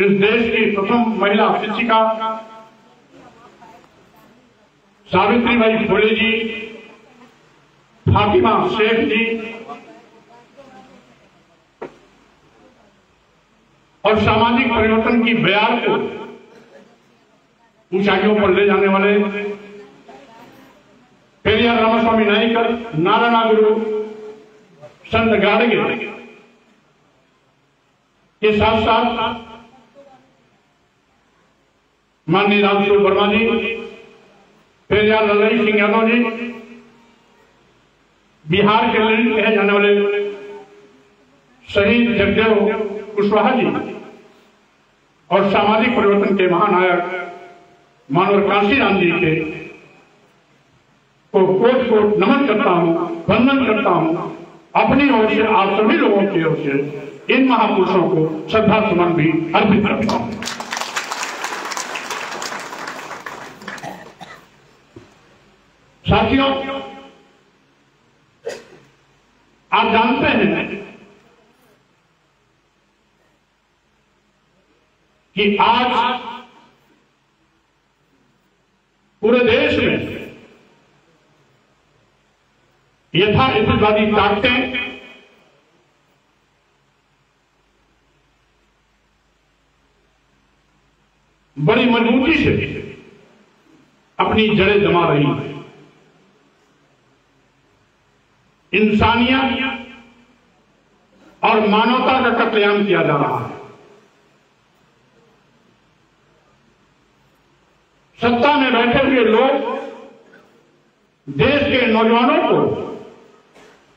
इस देश की प्रथम महिला शिक्षिका सावित्रीबाई फुले जी, फातिमा शेख जी और सामाजिक परिवर्तन की बयार को ऊंचाइयों पर ले जाने वाले पेरियार रामास्वामी नायकर, नारायण गुरु, संत गाडगे के साथ साथ माननीय रामस्वरूप वर्मा जी, पेरियार लल्लई सिंह यादव जी, बिहार के लेनिन कहे जाने वाले शहीद जगदेव कुशवाहा जी और सामाजिक परिवर्तन के महानायक मानवर कांशीराम जी के को कोट कोट नमन करता हूं, वंदन करता हूं। अपनी ओर से आप सभी लोगों की ओर से इन महापुरुषों को श्रद्धा सुमन भी अर्पित करता हूं। साथियों, आप जानते हैं कि आज पूरे देश में यथास्थितिवादी ताकतें बड़ी मजबूती से अपनी जड़ें जमा रही हैं। इंसानियत और मानवता का कत्लेआम किया जा रहा है। सत्ता में बैठे हुए लोग देश के नौजवानों को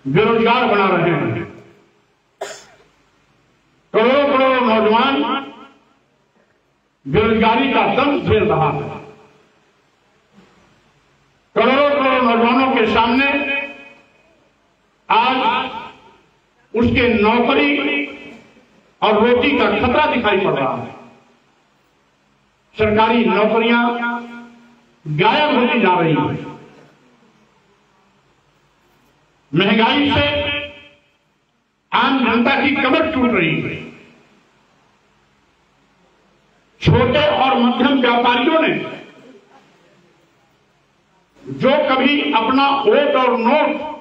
बेरोजगार बना रहे हैं। करोड़ों करोड़ों नौजवान बेरोजगारी का दंश झेल रहा है। करोड़ों करोड़ों नौजवानों के सामने आज उसके नौकरी और रोटी का खतरा दिखाई पड़ रहा है। सरकारी नौकरियां गायब होती जा रही हैं। महंगाई से आम जनता की कमर टूट रही है। छोटे और मध्यम व्यापारियों ने जो कभी अपना वोट और नोट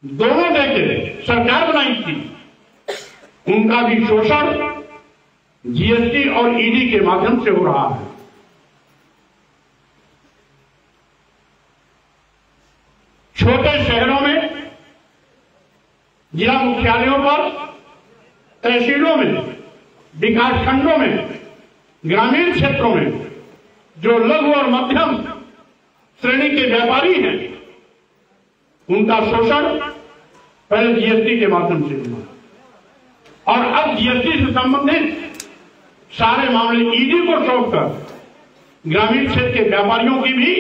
दोनों देके सरकार बनाई थी, उनका भी शोषण जीएसटी और ईडी के माध्यम से हो रहा है। छोटे शहरों में, जिला मुख्यालयों पर, तहसीलों में, विकास खंडों में, ग्रामीण क्षेत्रों में जो लघु और मध्यम श्रेणी के व्यापारी हैं, उनका शोषण पहले जीएसटी के माध्यम से हुआ और अब जीएसटी से संबंधित सारे मामले ईडी को सौंपकर ग्रामीण क्षेत्र के व्यापारियों की भी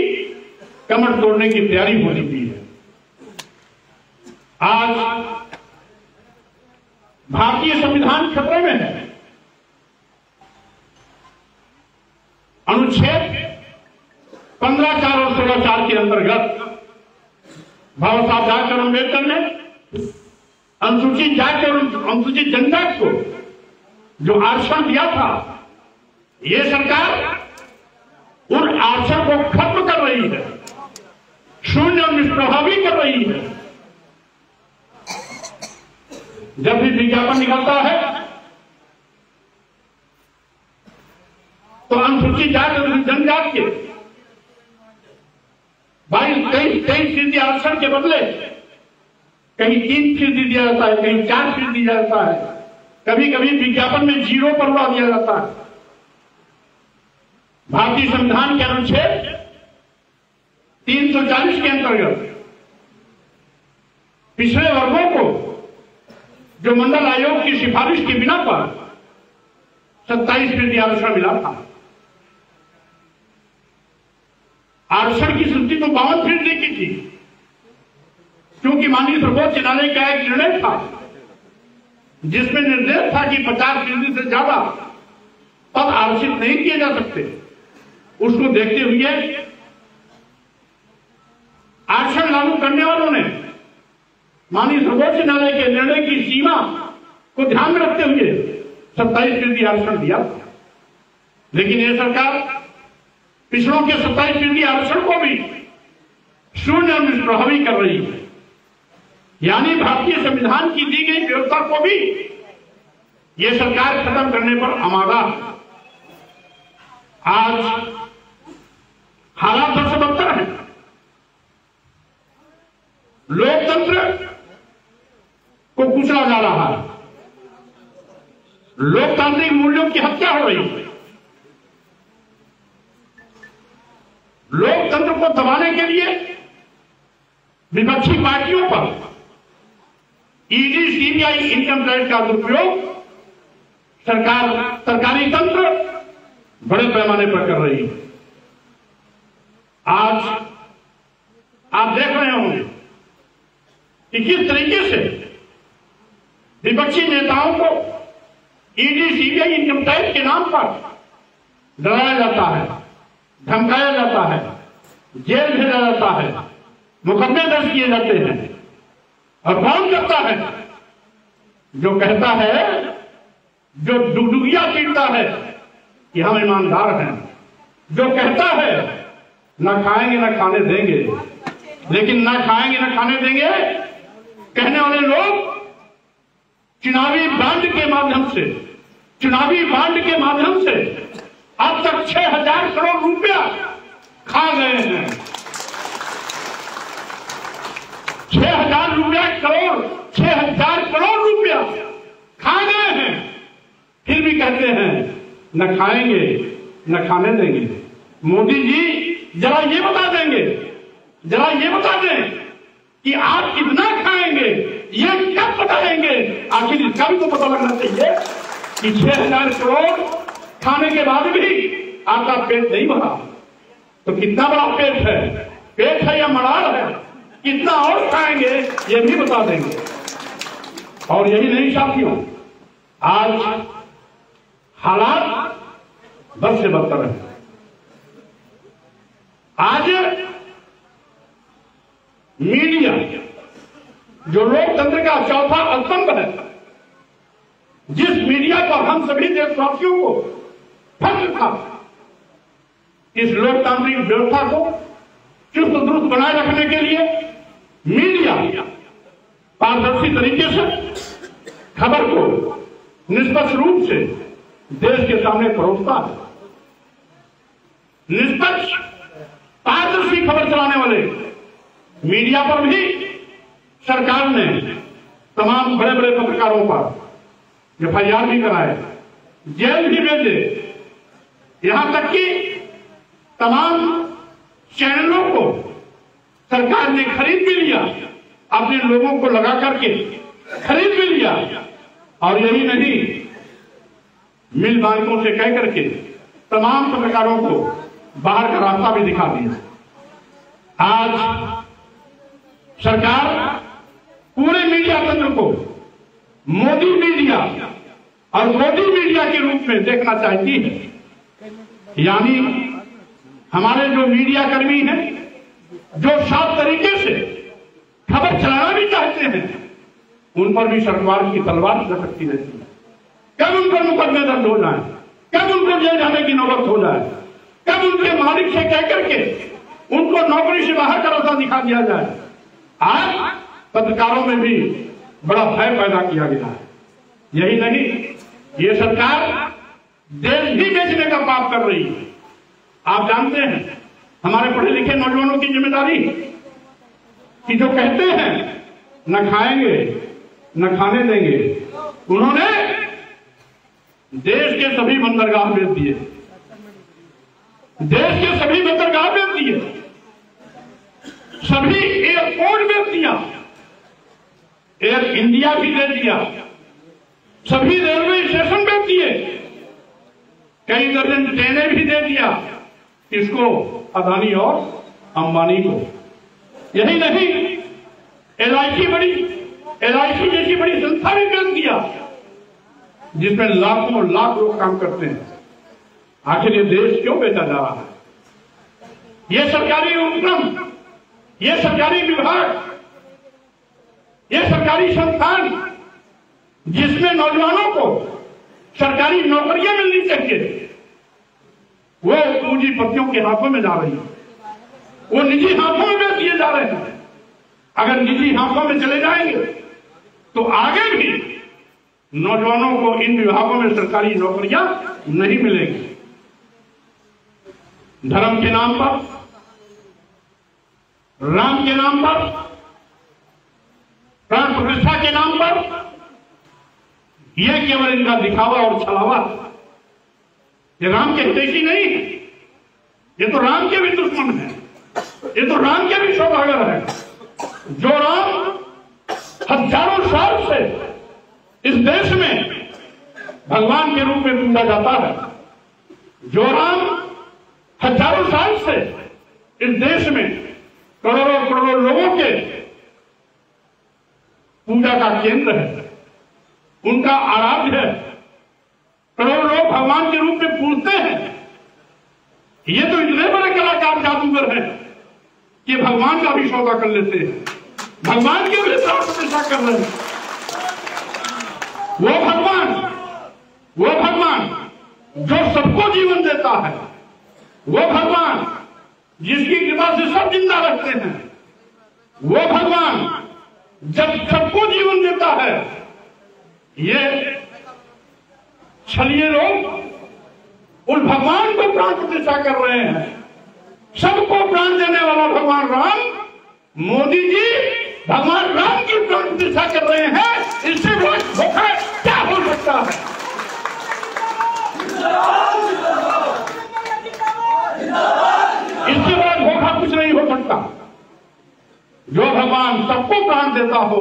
कमर तोड़ने की तैयारी हो चुकी है। आज भारतीय संविधान खतरे में है। अनुच्छेद 15(4) और 16(4) के अंतर्गत बाबा साहब डॉक्टर अम्बेडकर ने अनुसूचित जाति और अनुसूचित जनजाति को जो आरक्षण दिया था, ये सरकार उन आरक्षण को खत्म कर रही है, शून्य और निष्प्रभावी कर रही है। जब भी विज्ञापन निकलता है तो अनुसूचित जाति और जनजाति के 22-23% आरक्षण के बदले कहीं 3% दिया जाता है, कहीं 4% दिया जाता है, कभी कभी विज्ञापन में 0 पर उड़ा दिया जाता है। भारतीय संविधान के अनुच्छेद 340 के अंतर्गत पिछड़े वर्गों को जो मंडल आयोग की सिफारिश की बिना पर 27% आरक्षण मिला था। आरक्षण की स्थिति तो 52% की थी, क्योंकि माननीय सर्वोच्च न्यायालय का एक निर्णय था जिसमें निर्देश था कि 50% से ज्यादा पद आरक्षित नहीं किए जा सकते। उसको देखते हुए आरक्षण लागू करने वालों ने माननीय सर्वोच्च न्यायालय के निर्णय की सीमा को ध्यान में रखते हुए 27% आरक्षण दिया, लेकिन ये सरकार पिछड़ों के 27% आरक्षण को भी शून्य और निष्प्रभावी कर रही है। यानी भारतीय संविधान की दी गई व्यवस्था को भी ये सरकार खत्म करने पर आमादा। आज हालात सबसे बदतर है। लोकतंत्र को कुचला जा रहा है, लोकतांत्रिक मूल्यों की हत्या हो रही है। लोकतंत्र को दबाने के लिए विपक्षी पार्टियों पर ईडी, सीबीआई, इनकम टैक्स का दुरुपयोग सरकारी तंत्र बड़े पैमाने पर कर रही है। आज आप देख रहे होंगे कि किस तरीके से विपक्षी नेताओं को ईडी, सीबीआई, इनकम टैक्स के नाम पर डराया जाता है, धमकाया जाता है, जेल भेजा जाता है, मुकदमे दर्ज किए जाते हैं। और कौन करता है? जो कहता है, जो डुगडुगिया पीटता है कि हम ईमानदार हैं, जो कहता है ना खाएंगे ना खाने देंगे, लेकिन ना खाएंगे ना खाने देंगे कहने वाले लोग चुनावी बांड के माध्यम से अब तक 6,000 करोड़ रुपया खा गए हैं। 6,000 करोड़ रुपया खा गए हैं, फिर भी कहते हैं न खाएंगे न खाने देंगे। मोदी जी जरा ये बता दें कि आप कितना खाएंगे, ये कब बताएंगे? आखिर इसका भी तो पता लगना चाहिए कि 6,000 करोड़ खाने के बाद भी आपका पेट नहीं भरा, तो कितना बड़ा पेट है या मड़ार है, कितना और खाएंगे ये भी बता देंगे। और यही नहीं साथियों, आज हालात बद से बदतर है। आज मीडिया जो लोकतंत्र का चौथा स्तंभ है, जिस मीडिया पर हम सभी देशवासियों को फख्र था, इस लोकतांत्रिक व्यवस्था को चुस्त दुरुस्त बनाए रखने के लिए मीडिया पारदर्शी तरीके से खबर को निष्पक्ष रूप से देश के सामने परोसता है। निष्पक्ष पारदर्शी खबर चलाने वाले मीडिया पर भी सरकार ने तमाम बड़े बड़े पत्रकारों पर एफआईआर भी कराए, जेल भी भेजे, यहां तक कि तमाम चैनलों को सरकार ने खरीद भी लिया, अपने लोगों को लगा करके खरीद भी लिया। और यही नहीं, मिल मालिकों से कह करके तमाम पत्रकारों को बाहर का रास्ता भी दिखा दिया। आज सरकार पूरे मीडिया तंत्र को मोदी मीडिया और मोदी मीडिया के रूप में देखना चाहती है। यानी हमारे जो मीडिया कर्मी हैं, जो साफ तरीके से खबर चलाना भी चाहते हैं, उन पर भी सरकार की तलवार लटकती रहती है। कब उन पर मुकदमे दर्ज हो जाए, कब उनको जेल जाने की नौबत हो जाए, कब उनके मालिक से कह करके उनको नौकरी से बाहर का रास्ता दिखा दिया जाए। आज पत्रकारों में भी बड़ा भय पैदा किया गया है। यही नहीं, ये सरकार देश भी बेचने का पाप कर रही है। आप जानते हैं हमारे पढ़े लिखे नौजवानों की जिम्मेदारी कि जो कहते हैं न खाएंगे न खाने देंगे, उन्होंने देश के सभी बंदरगाह बेच दिए, देश के सभी बंदरगाह बेच दिए, सभी एयरपोर्ट बेच दिया, एयर इंडिया भी दे दिया, सभी रेलवे स्टेशन बेच दिए, कई दर्जन ट्रेनें भी दे दिया, इसको अदानी और अंबानी को। यही नहीं, एलआईसी जैसी बड़ी संस्था भी बेच दिया, जिसमें लाखों लाख लोग काम करते हैं। आखिर ये देश क्यों बेचा जा रहा है? ये सरकारी उपक्रम, ये सरकारी विभाग, ये सरकारी संस्थान जिसमें नौजवानों को सरकारी नौकरियां मिलनी चाहिए, वो पूंजीपतियों के हाथों में जा रही है, वो निजी हाथों में बेच दिए जा रहे हैं। अगर निजी हाथों में चले जाएंगे तो आगे भी नौजवानों को इन विभागों में सरकारी नौकरियां नहीं मिलेंगी। धर्म के नाम पर, राम के नाम पर, प्राण प्रतिष्ठा के नाम पर यह केवल इनका दिखावा और छलावा। ये राम के हितैषी नहीं है, ये तो राम के भी दुश्मन है, ये तो राम के भी सौदागर है। जो राम हजारों साल से इस देश में भगवान के रूप में पूजा जाता है, जो राम हजारों साल से इस देश में करोड़ों करोड़ों लोगों के पूजा का केंद्र है, उनका आराध्य है, करोड़ों लोग भगवान के रूप में पूजते हैं। ये तो इतने बड़े कलाकार जादूगर हैं कि भगवान का भी सौदा कर लेते हैं, भगवान के भी प्राण प्रतिष्ठा कर रहे हैं। वो भगवान जो सबको जीवन देता है, वो भगवान जिसकी कृपा से सब जिंदा रहते हैं, वो भगवान जब सबको जीवन देता है, ये छलिए लोग उस भगवान को प्राण प्रतिष्ठा कर रहे हैं। सबको प्राण देने वाला भगवान राम, मोदी जी भगवान राम की प्राण प्रतिष्ठा कर रहे हैं। इससे बड़ा धोखा क्या हो सकता है? इससे बड़ा धोखा कुछ नहीं हो सकता। जो भगवान सबको प्राण देता हो,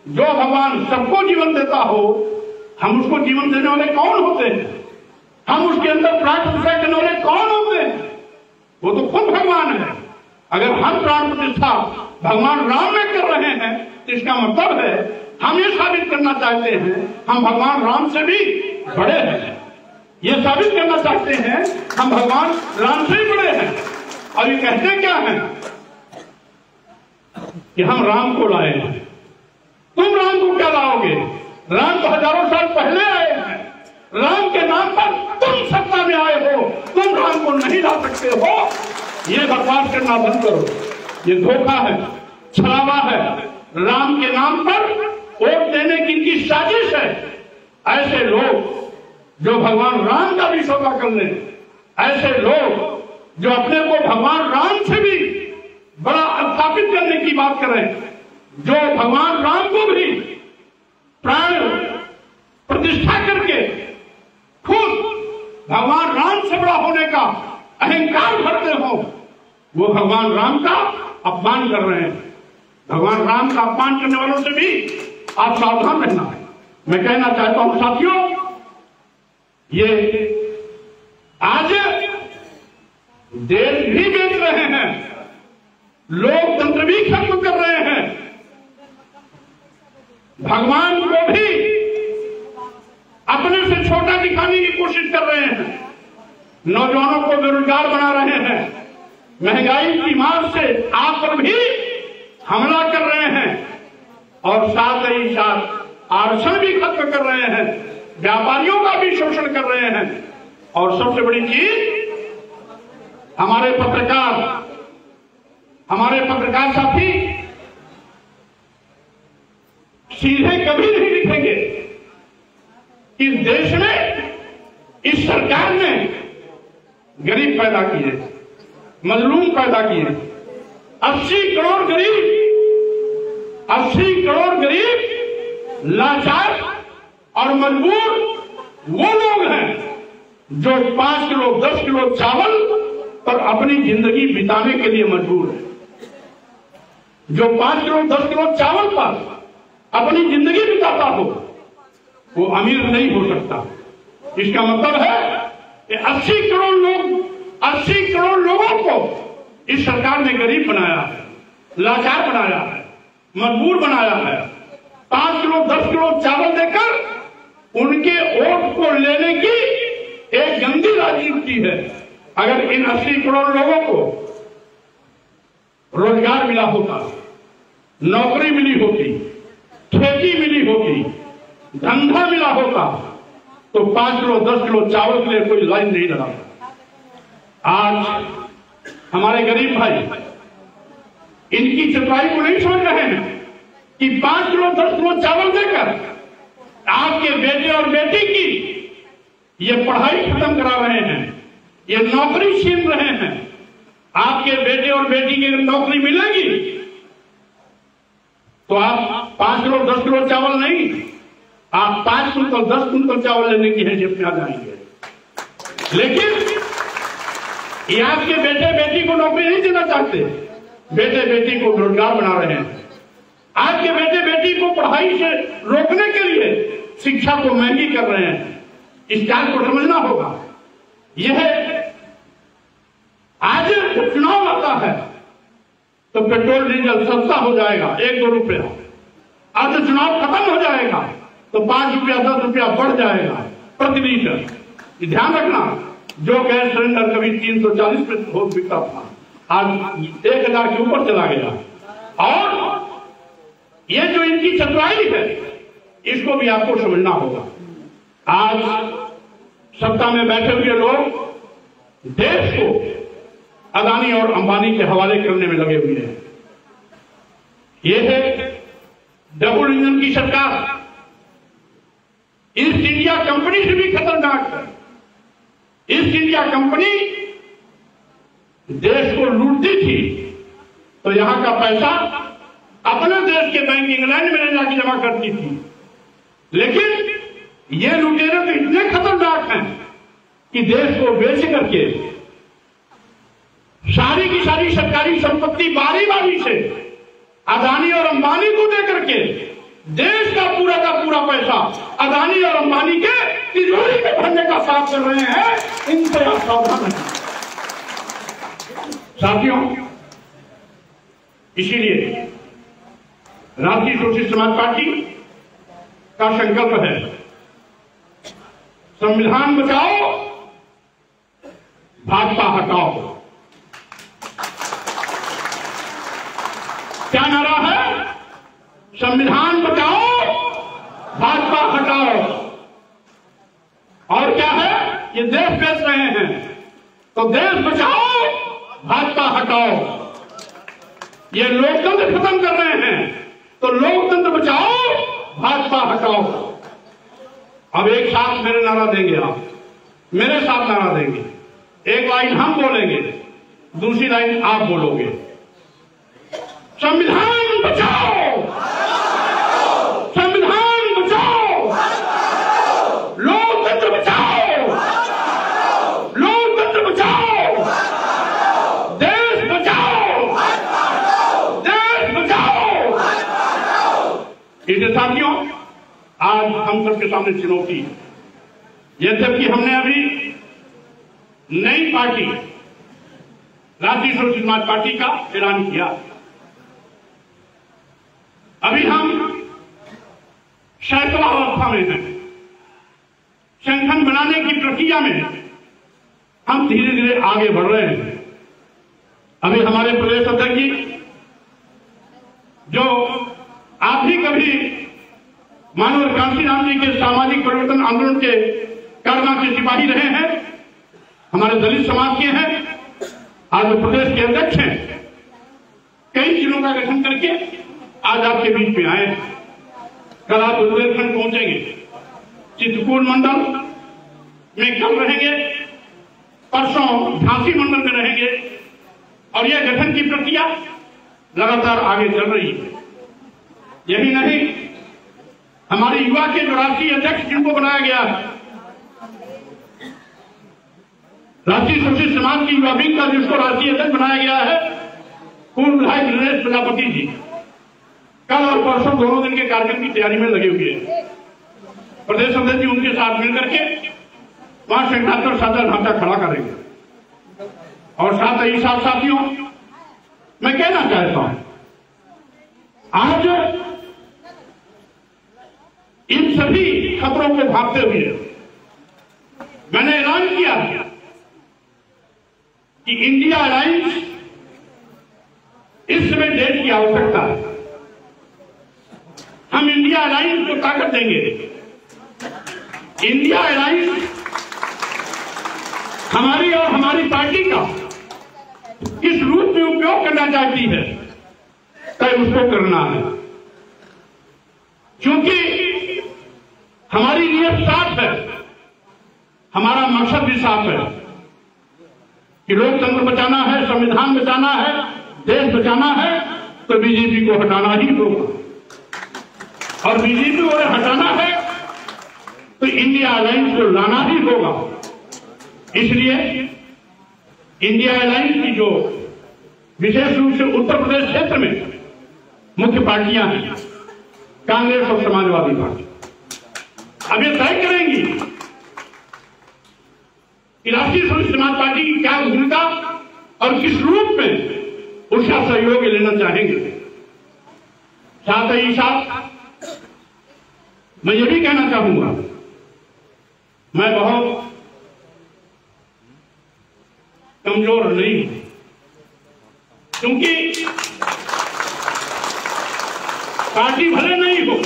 जो भगवान सबको जीवन देता हो, हम उसको जीवन देने वाले कौन होते हैं? हम उसके अंदर प्राण प्रतिष्ठा करने वाले कौन होते हैं? वो तो खुद भगवान है। अगर हम प्राण प्रतिष्ठा भगवान राम में कर रहे हैं तो इसका मतलब है हम ये साबित करना चाहते हैं हम भगवान राम से भी बड़े हैं। ये साबित करना चाहते हैं हम भगवान राम से भी बड़े हैं। और ये कहते क्या है कि हम राम को लाए हैं। तुम राम को क्या लाओगे? राम तो हजारों साल पहले आए हैं। राम के नाम पर तुम सत्ता में आए हो, तुम राम को नहीं ला सकते हो। ये बकवास करना बंद करो। ये धोखा है, छलावा है। राम के नाम पर वोट देने की इनकी साजिश है। ऐसे लोग जो भगवान राम का भी सौदा कर लें, ऐसे लोग जो अपने को भगवान राम से भी बड़ा स्थापित करने की बात करें, जो भगवान राम को भी प्राण प्रतिष्ठा करके खुद भगवान राम से बड़ा होने का अहंकार भरते हो, वो भगवान राम का अपमान कर रहे हैं। भगवान राम का अपमान करने वालों से भी आप सावधान रहना है। मैं कहना चाहता हूं साथियों, ये आज देश भी बेच रहे हैं, लोकतंत्र भी खत्म कर रहे हैं, भगवान को भी अपने से छोटा दिखाने की कोशिश कर रहे हैं, नौजवानों को बेरोजगार बना रहे हैं, महंगाई की मार से आप पर भी हमला कर रहे हैं और साथ ही साथ आरक्षण भी खत्म कर रहे हैं, व्यापारियों का भी शोषण कर रहे हैं। और सबसे बड़ी चीज, हमारे पत्रकार साथी सीधे कभी नहीं लिखेंगे इस देश में इस सरकार ने गरीब पैदा किए, मजलूम पैदा किए। 80 करोड़ गरीब लाचार और मजबूर वो लोग हैं जो 5 किलो 10 किलो चावल पर अपनी जिंदगी बिताने के लिए मजबूर है। जो 5 किलो 10 किलो चावल पर अपनी जिंदगी बिताता हो वो अमीर नहीं हो सकता। इसका मतलब है कि 80 करोड़ लोगों को इस सरकार ने गरीब बनाया है, लाचार बनाया है, मजबूर बनाया है। 5 किलो 10 किलो चावल देकर उनके वोट को लेने की एक गंदी राजनीति है। अगर इन 80 करोड़ लोगों को रोजगार मिला होता, नौकरी मिली होती, खेती मिली होती, धंधा मिला होता, तो 5 किलो 10 किलो चावल के लिए कोई लाइन नहीं लगाता। आज हमारे गरीब भाई इनकी चतुराई को नहीं समझ रहे हैं कि 5 किलो 10 किलो चावल देकर आपके बेटे और बेटी की ये पढ़ाई खत्म करा रहे हैं, ये नौकरी छीन रहे हैं। आपके बेटे और बेटी की अगर नौकरी मिलेगी तो आप 5 किलो 10 किलो चावल नहीं, आप 5 कुंतल 10 कुंतल चावल लेने की हैसियत में आ जाएंगे। लेकिन ये आपके बेटे बेटी को नौकरी नहीं देना चाहते, बेटे बेटी को बेरोजगार बना रहे हैं। आपके बेटे बेटी को पढ़ाई से रोकने के लिए शिक्षा को महंगी कर रहे हैं। इस बात को समझना होगा। यह आज जब चुनाव आता है तो पेट्रोल डीजल सस्ता हो जाएगा 1-2 रुपया, आज जब चुनाव खत्म हो जाएगा तो 5 रुपया 10 रुपया बढ़ जाएगा प्रति लीटर। ध्यान रखना, जो गैस सिलेंडर कभी 340 पे हो बिकता था, आज 1000 के ऊपर चला गया। और ये जो इनकी चतुराई है इसको भी आपको समझना होगा। आज सत्ता में बैठे हुए लोग देश को अदानी और अंबानी के हवाले करने में लगे हुए हैं। ये है डबल इंजन की सरकार, ईस्ट इंडिया कंपनी से भी खतरनाक है। ईस्ट इंडिया कंपनी देश को लूटती थी तो यहां का पैसा अपने देश के बैंक इंग्लैंड में ले जाकर जमा करती थी। लेकिन ये लुटेरे तो इतने खतरनाक हैं कि देश को बेच करके सारी की सारी सरकारी संपत्ति बारी बारी से अदानी और अंबानी को दे करके देश का पूरा पैसा अदानी और अंबानी के तिजोरी में भरने का साथ कर रहे हैं। इनसे आप सावधान रहें साथियों। इसीलिए राष्ट्रीय सोशलिस्ट समाज पार्टी का संकल्प है, संविधान बचाओ भाजपा हटाओ। क्या नारा है? संविधान बचाओ भाजपा हटाओ। और क्या है? ये देश बेच रहे हैं तो देश बचाओ भाजपा हटाओ। ये लोकतंत्र खत्म कर रहे हैं तो लोकतंत्र बचाओ भाजपा हटाओ। अब एक साथ मेरे नारा देंगे, आप मेरे साथ नारा देंगे। एक लाइन हम बोलेंगे, दूसरी लाइन आप बोलोगे। संविधान बचाओ, संविधान बचाओ, लोकतंत्र बचाओ, लोकतंत्र बचाओ, देश बचाओ, देश बचाओ। इसलिए साथियों, आज हम सबके सामने चुनौती, यद्यपि हमने अभी नई पार्टी राष्ट्रीय सोशलिस्ट समाज पार्टी का ऐलान किया, अभी हम सैकड़ा अवस्था में हैं। संगठन बनाने की प्रक्रिया में हम धीरे धीरे आगे बढ़ रहे हैं। अभी हमारे प्रदेश अध्यक्ष जी, जो आप भी कभी मानव कांशीराम जी के सामाजिक परिवर्तन आंदोलन के कारनामा के सिपाही रहे हैं, हमारे दलित समाज के हैं, आज प्रदेश के अध्यक्ष हैं, कई जिलों का गठन करके आज आपके बीच में आए। कल आप बुंदेलखंड पहुंचेंगे, चित्रकूट मंडल में कल रहेंगे, परसों झांसी मंडल में रहेंगे और यह गठन की प्रक्रिया लगातार आगे चल रही है। यही नहीं, हमारे युवा के जो राष्ट्रीय अध्यक्ष जिनको बनाया गया है, राष्ट्रीय सोशलिस्ट समाज की युवा विंग का जिसको राष्ट्रीय अध्यक्ष बनाया गया है, पूर्व विधायक दिनेश प्रजापति जी, कल और परसों दोनों दिन के कार्यक्रम की तैयारी में लगे हुए हैं। प्रदेश अध्यक्ष जी उनके साथ मिलकर के वहां संगठनात्मक साझा ढांचा खड़ा करेंगे। और साथ ही साथ साथियों, मैं कहना चाहता हूं, आज इन सभी खतरों को भागते हुए मैंने ऐलान किया कि इंडिया अलायंस इस समय देश की आवश्यकता है। हम इंडिया अलायंस को ताकत देंगे इंडिया अलायंस हमारी और हमारी पार्टी का किस रूप में उपयोग करना चाहती है, तय उसको करना है। क्योंकि हमारी नीयत साफ है, हमारा मकसद भी साफ है कि लोकतंत्र बचाना है, संविधान बचाना है, देश बचाना है, तो बीजेपी को हटाना ही होगा। और बीजेपी को हटाना है तो इंडिया अलायंस को लाना ही होगा। इसलिए इंडिया अलायंस की जो विशेष रूप से उत्तर प्रदेश क्षेत्र में मुख्य पार्टियां हैं, कांग्रेस और समाजवादी पार्टी, अब ये तय करेंगी कि राष्ट्रीय स्वतंत्र समाज पार्टी की क्या भूमिका और किस रूप में उसका सहयोग लेना चाहेंगे। साथ ही साथ मैं ये भी कहना चाहूंगा, मैं बहुत कमजोर नहीं हूं, क्योंकि पार्टी भले नहीं हो,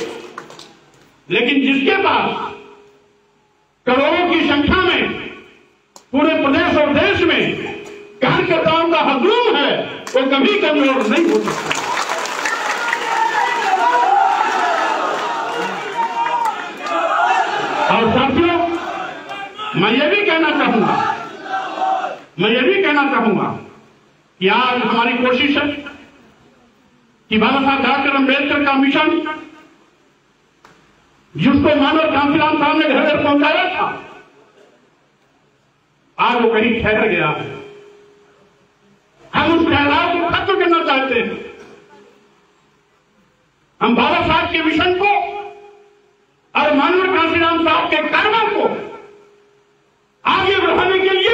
लेकिन जिसके पास करोड़ों की संख्या में पूरे प्रदेश और देश में कार्यकर्ताओं का हजूम है, वो कभी कमजोर नहीं हो सकता। और साथियों, मैं ये भी कहना चाहूंगा कि आज हमारी कोशिश है कि बाबा साहब डॉक्टर अम्बेडकर का मिशन, जिसको मानव कांशीराम साहब ने घर घर पहुंचाया था, आज वो कहीं ठहर गया है। हम उस ठहराव को खत्म करना चाहते हैं। हम बाबा साहब के मिशन को और मानव कांशीराम साहब के कर्मों को आगे बढ़ाने के लिए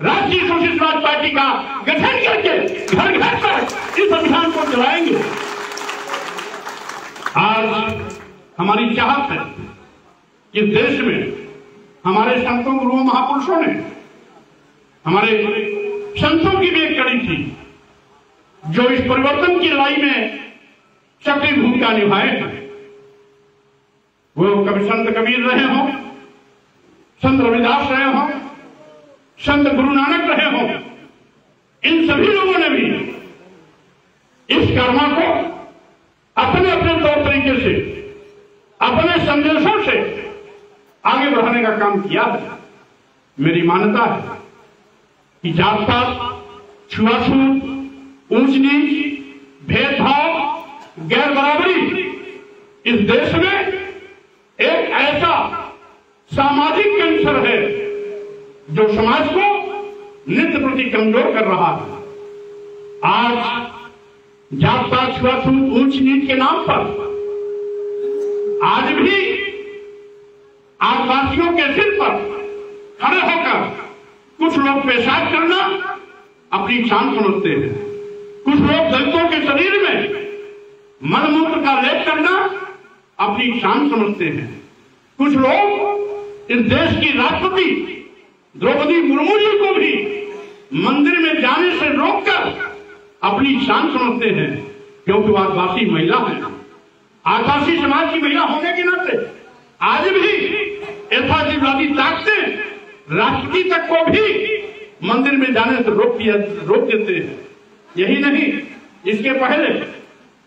राष्ट्रीय सोशलिस्ट समाज पार्टी का गठन करके घर घर पर इस अभियान को चलाएंगे। आज हमारी चाहत है कि देश में हमारे संतों, गुरुओं, महापुरुषों ने, हमारे संतों की भी एक कड़ी थी जो इस परिवर्तन की लड़ाई में सक्रिय भूमिका निभाए हैं। वो कभी संत कबीर रहे हों, संत रविदास रहे हों, संत गुरु नानक रहे हों, इन सभी लोगों ने भी इस कर्मा को अपने अपने तौर तरीके से, अपने संदेशों से आगे बढ़ाने का काम किया है। मेरी मान्यता है कि जात पात, छुआछूत, ऊंच नीच, भेदभाव, गैर बराबरी इस देश में एक ऐसा सामाजिक कैंसर है जो समाज को नित्य प्रति कमजोर कर रहा है। आज जात पात, छुआछूत, ऊंच नीच के नाम पर आज भी आदिवासियों के सिर पर खड़े होकर कुछ लोग पेशाब करना अपनी शान समझते हैं। कुछ लोग दलितों के शरीर में मलमूत्र का लेप करना अपनी शान समझते हैं। कुछ लोग इस देश की राष्ट्रपति द्रौपदी मुर्मू जी को भी मंदिर में जाने से रोककर अपनी शान समझते हैं, क्योंकि वो आदिवासी महिला है। आदिवासी समाज की महिला होने के नाते आज भी यथार्थवादी ताकतें राष्ट्रपति तक को भी मंदिर में जाने से रोक देते हैं। यही नहीं, इसके पहले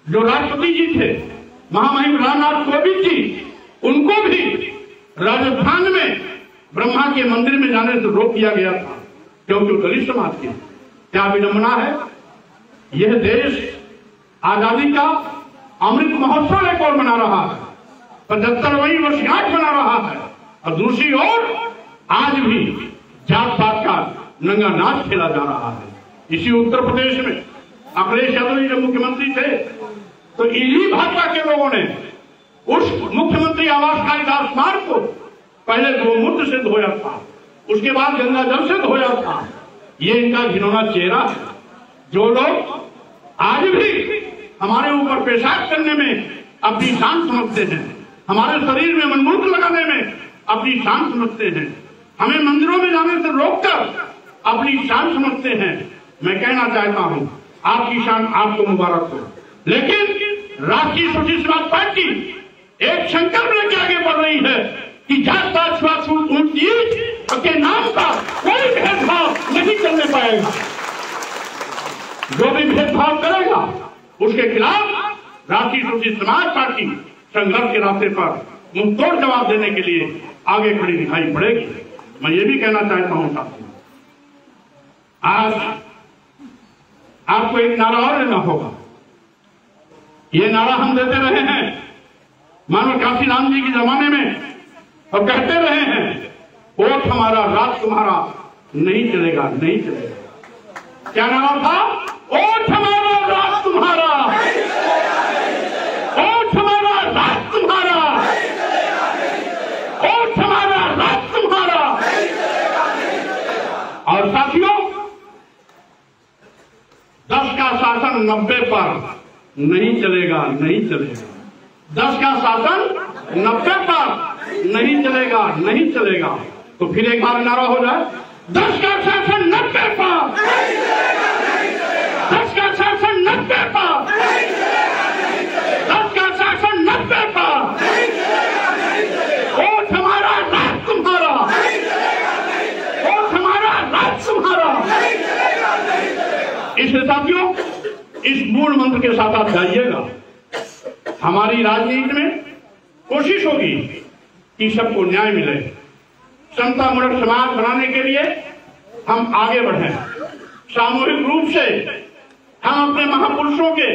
जो राष्ट्रपति जी थे, महामहिम रामनाथ कोविंद जी, उनको भी राजस्थान में ब्रह्मा के मंदिर में जाने से रोक दिया गया था, क्योंकि वो दलित समाज के। क्या विडंबना है। यह देश आजादी का अमृत महोत्सव एक और मना रहा है, 75वीं वर्षगांठ मना रहा है, और दूसरी ओर आज भी जात पात का नंगा नाच खेला जा रहा है। इसी उत्तर प्रदेश में अखिलेश यादव जी जब मुख्यमंत्री थे तो इसी भाजपा के लोगों ने उस मुख्यमंत्री आवास कालिदास मार्ग को पहले गोमूत्र से धोया था, उसके बाद गंगा जल से धोया था। ये इनका घिनौना चेहरा है। जो लोग आज भी हमारे ऊपर पेशाब करने में अपनी शान समझते हैं, हमारे शरीर में मलमूत्र लगाने में अपनी शान समझते हैं, हमें मंदिरों में जाने से रोककर अपनी शान समझते हैं, मैं कहना चाहता हूं आपकी शान आपको मुबारक हो। लेकिन राष्ट्रीय सोशलिस्ट समाज पार्टी एक संकल्प लेकर आगे बढ़ रही है कि जात पात छुआछूत ऊंच नीच के नाम का कोई भेदभाव नहीं चलने पाएगा। जो भी भेदभाव करेगा उसके खिलाफ राष्ट्रीय स्वतंत्र समाज पार्टी संघर्ष के रास्ते पर मुंहतोड़ जवाब देने के लिए आगे खड़ी दिखाई पड़ेगी। मैं ये भी कहना चाहता हूं साथियों, आज आपको एक नारा और लेना होगा। ये नारा हम देते रहे हैं मानव काशीराम जी के जमाने में और कहते रहे हैं, वोट हमारा राज तुम्हारा नहीं चलेगा, नहीं चलेगा। क्या नारा था? वोट हमारा राज तुम्हारा, वोट हमारा राज तुम्हारा, वोट हमारा राज तुम्हारा। और साथियों, 10 का शासन 90 पर नहीं चलेगा, नहीं चलेगा। 10 का शासन 90 पर नहीं चलेगा, नहीं चलेगा। तो फिर एक बार नारा हो जाए, 10 का शासन 90 पर, 10 का शासन 90 पर, 10 का शासन 90 पर। वोट हमारा राज तुम्हारा, वोट हमारा राज तुम्हारा। इसलिए साथियों, इस मूल मंत्र के साथ आप जाइएगा। हमारी राजनीति में कोशिश होगी कि सबको न्याय मिले। समतामूलक समाज बनाने के लिए हम आगे बढ़े, सामूहिक रूप से हम अपने महापुरुषों के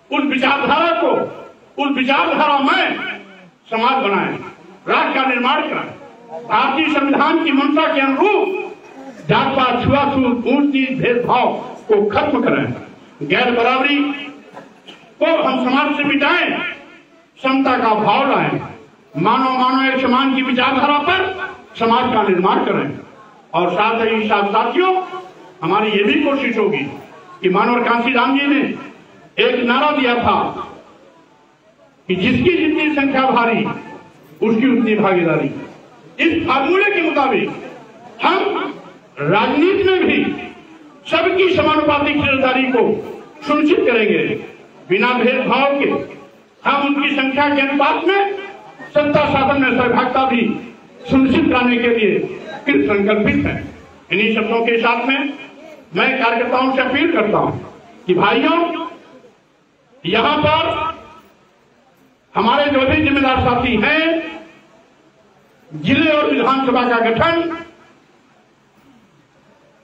उस विचारधारा को, उस विचारधारा में समाज बनाएं, राष्ट्र का निर्माण करें। भारतीय संविधान की मंशा के अनुरूप जात पात छुआछूत ऊंच नीच भेदभाव को खत्म करें, गैर बराबरी को हम समाज से मिटाएं, समता का भाव लाएं, मानव एक समान की विचारधारा पर समाज का निर्माण करें। और साथ ही साथ साथियों, हमारी ये भी कोशिश होगी कि मानव काशीराम जी ने एक नारा दिया था कि जिसकी जितनी संख्या भारी उसकी उतनी भागीदारी। इस फार्मूले के मुताबिक हम राजनीति में भी सबकी समानुपातिक हिस्सेदारी को सुनिश्चित करेंगे, बिना भेदभाव के। हम उनकी संख्या के अनुपात में सत्ता शासन में सहभागिता भी सुनिश्चित कराने के लिए कृत संकल्पित है। इन्हीं शब्दों के साथ में मैं कार्यकर्ताओं से अपील करता हूं कि भाइयों, यहां पर हमारे जो भी जिम्मेदार साथी हैं, जिले और विधानसभा का गठन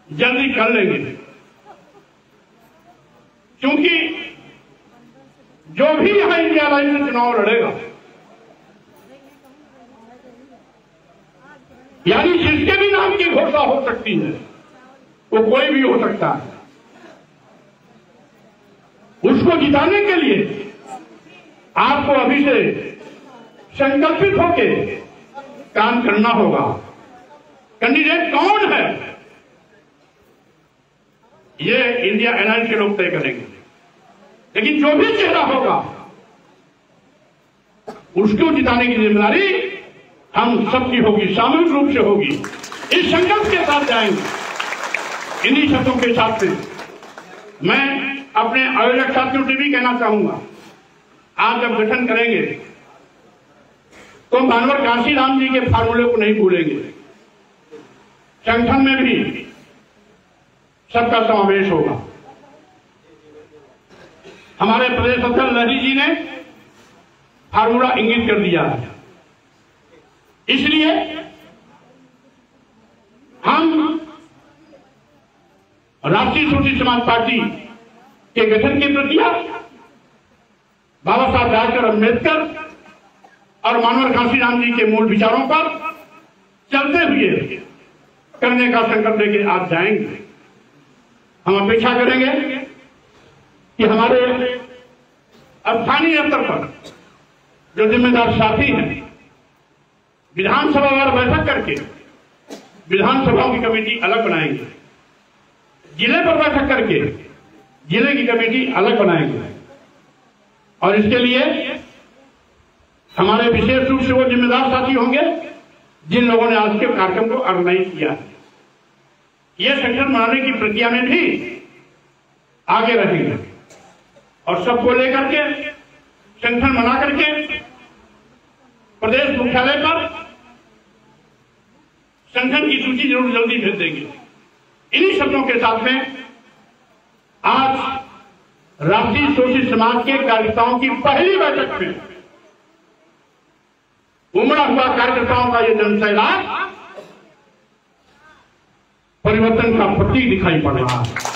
जल्दी कर लेंगे, क्योंकि जो भी यहां इंडिया लाइन में चुनाव लड़ेगा, यानी जिसके भी नाम की घोषणा हो सकती है, वो कोई भी हो सकता है, उसको जिताने के लिए आपको अभी से संकल्पित होके काम करना होगा। कैंडिडेट कौन है, ये इंडिया एलायंस के लोग तय करेंगे, लेकिन जो भी चेहरा होगा उसको जिताने की जिम्मेदारी हम सबकी होगी, सामूहिक रूप से होगी। इस संकल्प के साथ जाएंगे। इन्हीं शब्दों के साथ में मैं अपने आयोजक साथियों से भी कहना चाहूंगा, आज जब गठन करेंगे तो मानव काशीराम जी के फार्मूले को नहीं भूलेंगे। संगठन में भी सबका समावेश होगा। हमारे प्रदेश अध्यक्ष लहरी जी ने फार्मूला इंगित कर दिया है, इसलिए हम राष्ट्रीय स्वतंत्र समाज पार्टी के गठन की प्रक्रिया बाबा साहब डॉक्टर अम्बेडकर और मानव काशीराम जी के मूल विचारों पर चलते हुए करने का संकल्प लेकर आज जाएंगे। हम अपेक्षा करेंगे कि हमारे स्थानीय स्तर पर जो जिम्मेदार साथी हैं, विधानसभा वार बैठक करके विधानसभाओं की कमेटी अलग बनाएंगे, जिले पर बैठक करके जिले की कमेटी अलग बनाएंगे। और इसके लिए हमारे विशेष रूप से वो जिम्मेदार साथी होंगे जिन लोगों ने आज के कार्यक्रम को ऑर्गेनाइज किया है। ये संगठन बनाने की प्रक्रिया में भी आगे रहेंगे और सबको लेकर के संगठन बना करके प्रदेश मुख्यालय पर संगठन की सूची जरूर जल्दी भेज देंगे। इन्हीं शब्दों के साथ में आज राष्ट्रीय शोषित समाज के कार्यकर्ताओं की पहली बैठक में उमड़ा हुआ कार्यकर्ताओं का यह जनसैलाब परिवर्तन का प्रतीक दिखाई पड़ रहा है।